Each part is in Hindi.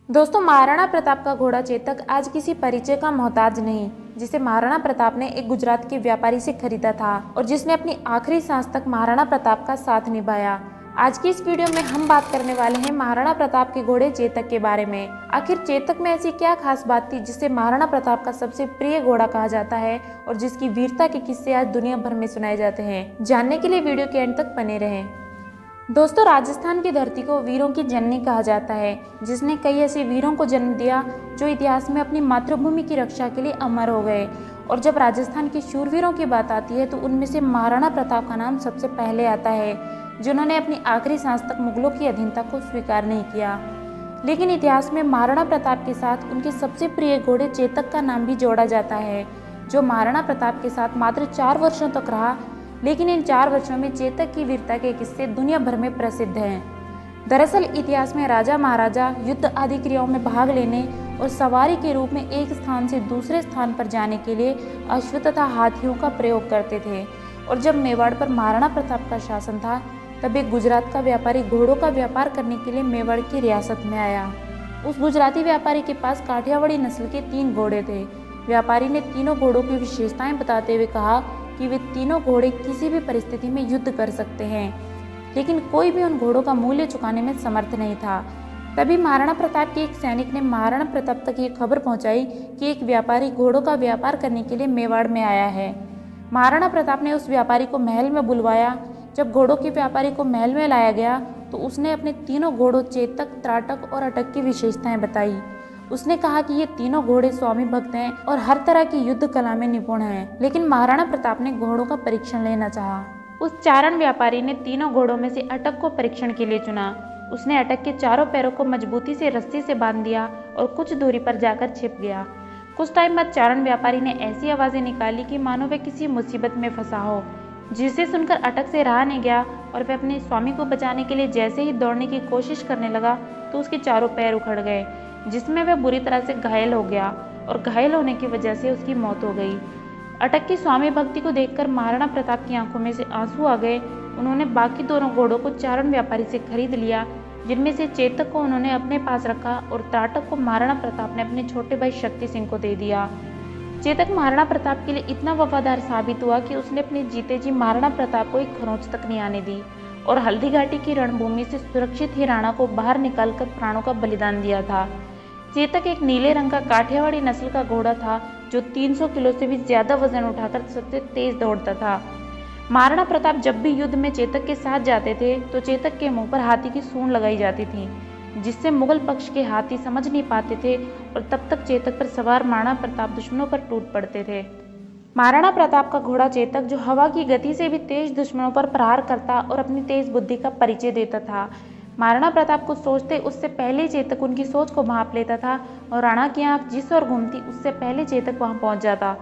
दोस्तों, महाराणा प्रताप का घोड़ा चेतक आज किसी परिचय का मोहताज नहीं, जिसे महाराणा प्रताप ने एक गुजरात के व्यापारी से खरीदा था और जिसने अपनी आखिरी सांस तक महाराणा प्रताप का साथ निभाया। आज की इस वीडियो में हम बात करने वाले हैं महाराणा प्रताप के घोड़े चेतक के बारे में। आखिर चेतक में ऐसी क्या खास बात थी जिसे महाराणा प्रताप का सबसे प्रिय घोड़ा कहा जाता है और जिसकी वीरता के किस्से आज दुनिया भर में सुनाए जाते हैं। जानने के लिए वीडियो के अंत तक बने रहें। दोस्तों, राजस्थान की धरती को वीरों की जननी कहा जाता है, जिसने कई ऐसे वीरों को जन्म दिया जो इतिहास में अपनी मातृभूमि की रक्षा के लिए अमर हो गए। और जब राजस्थान के शूरवीरों की बात आती है तो उनमें से महाराणा प्रताप का नाम सबसे पहले आता है, जिन्होंने अपनी आखिरी सांस तक मुगलों की अधीनता को स्वीकार नहीं किया। लेकिन इतिहास में महाराणा प्रताप के साथ उनके सबसे प्रिय घोड़े चेतक का नाम भी जोड़ा जाता है, जो महाराणा प्रताप के साथ मात्र 4 वर्षों तक रहा। लेकिन इन 4 वर्षों में चेतक की वीरता के किस्से दुनिया भर में प्रसिद्ध हैं। दरअसल इतिहास में राजा महाराजा युद्ध आदि क्रियाओं में भाग लेने और सवारी के रूप में एक स्थान से दूसरे स्थान पर जाने के लिए अश्व तथा हाथियों का प्रयोग करते थे। और जब मेवाड़ पर महाराणा प्रताप का शासन था, तब एक गुजरात का व्यापारी घोड़ों का व्यापार करने के लिए मेवाड़ की रियासत में आया। उस गुजराती व्यापारी के पास काठियावाड़ी नस्ल के 3 घोड़े थे। व्यापारी ने तीनों घोड़ों की विशेषताएं बताते हुए कहा कि वे तीनों घोड़े किसी भी परिस्थिति में युद्ध कर सकते हैं, लेकिन कोई भी उन घोड़ों का मूल्य चुकाने में समर्थ नहीं था। तभी महाराणा प्रताप के एक सैनिक ने महाराणा प्रताप तक ये खबर पहुंचाई कि एक व्यापारी घोड़ों का व्यापार करने के लिए मेवाड़ में आया है। महाराणा प्रताप ने उस व्यापारी को महल में बुलवाया। जब घोड़ों के व्यापारी को महल में लाया गया तो उसने अपने तीनों घोड़ों चेतक, त्राटक और अटक की विशेषताएं बताई। उसने कहा कि ये तीनों घोड़े स्वामी भक्त हैं और हर तरह की युद्ध कला में निपुण हैं। लेकिन महाराणा प्रताप ने घोड़ों का परीक्षण लेना चाहा। उस चारण व्यापारी ने तीनों घोड़ों में से अटक को परीक्षण के लिए चुना। उसने अटक के चारों पैरों को मजबूती से रस्सी से बांध दिया और कुछ दूरी पर जाकर छिप गया। कुछ टाइम बाद चारण व्यापारी ने ऐसी आवाजें निकाली कि मानो वह किसी मुसीबत में फंसा हो, जिसे सुनकर अटक से रहा नहीं गया और वह अपने स्वामी को बचाने के लिए जैसे ही दौड़ने की कोशिश करने लगा तो उसके चारों पैर उखड़ गए, जिसमें वह बुरी तरह से घायल हो गया और घायल होने की वजह से उसकी मौत हो गई। अटक की स्वामी भक्ति को देखकर महाराणा प्रताप की आंखों में से आंसू आ गए। उन्होंने बाकी दोनों घोड़ों को चारण व्यापारी से खरीद लिया, जिनमें से चेतक को उन्होंने अपने पास रखा और त्राटक को महाराणा प्रताप ने अपने छोटे भाई शक्ति सिंह को दे दिया। चेतक महाराणा प्रताप के लिए इतना वफादार साबित हुआ कि उसने अपने जीते जी महाराणा प्रताप को एक खरोंच तक नहीं आने दी और हल्दी घाटी की रणभूमि से सुरक्षित ही राणा को बाहर निकालकर प्राणों का बलिदान दिया था। चेतक एक नीले रंग का काठियावाड़ी नस्ल का घोड़ा था, जो 300 किलो से भी ज्यादा वजन उठाकर सबसे तेज दौड़ता था। महाराणा प्रताप जब भी युद्ध में चेतक के साथ जाते थे तो चेतक के मुंह पर हाथी की सूंड लगाई जाती थी, जिससे मुगल पक्ष के हाथी समझ नहीं पाते थे और तब तक चेतक पर सवार महाराणा प्रताप दुश्मनों पर टूट पड़ते थे। महाराणा प्रताप का घोड़ा चेतक, जो हवा की गति से भी तेज दुश्मनों पर प्रहार करता और अपनी तेज बुद्धि का परिचय देता था। महाराणा प्रताप को सोचते उससे पहले चेतक उनकी सोच को भांप लेता था और राणा की आंख जिस ओर घूमती उससे पहले चेतक वहां पहुंच जाता।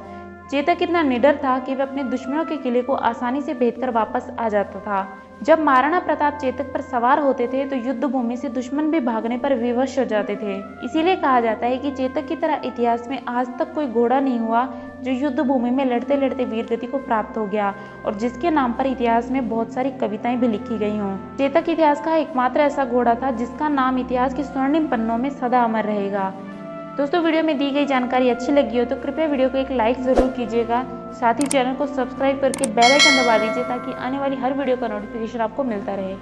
चेतक इतना निडर था कि वह अपने दुश्मनों के किले को आसानी से भेदकर वापस आ जाता था। जब महाराणा प्रताप चेतक पर सवार होते थे तो युद्ध भूमि से दुश्मन भी भागने पर विवश हो जाते थे। इसीलिए कहा जाता है कि चेतक की तरह इतिहास में आज तक कोई घोड़ा नहीं हुआ जो युद्ध भूमि में लड़ते लड़ते वीरगति को प्राप्त हो गया और जिसके नाम पर इतिहास में बहुत सारी कविताएं भी लिखी गई हों। चेतक इतिहास का एकमात्र ऐसा घोड़ा था जिसका नाम इतिहास के स्वर्णिम पन्नों में सदा अमर रहेगा। दोस्तों, वीडियो में दी गई जानकारी अच्छी लगी हो तो कृपया वीडियो को एक लाइक ज़रूर कीजिएगा। साथ ही चैनल को सब्सक्राइब करके बेल आइकन दबा दीजिए ताकि आने वाली हर वीडियो का नोटिफिकेशन आपको मिलता रहे।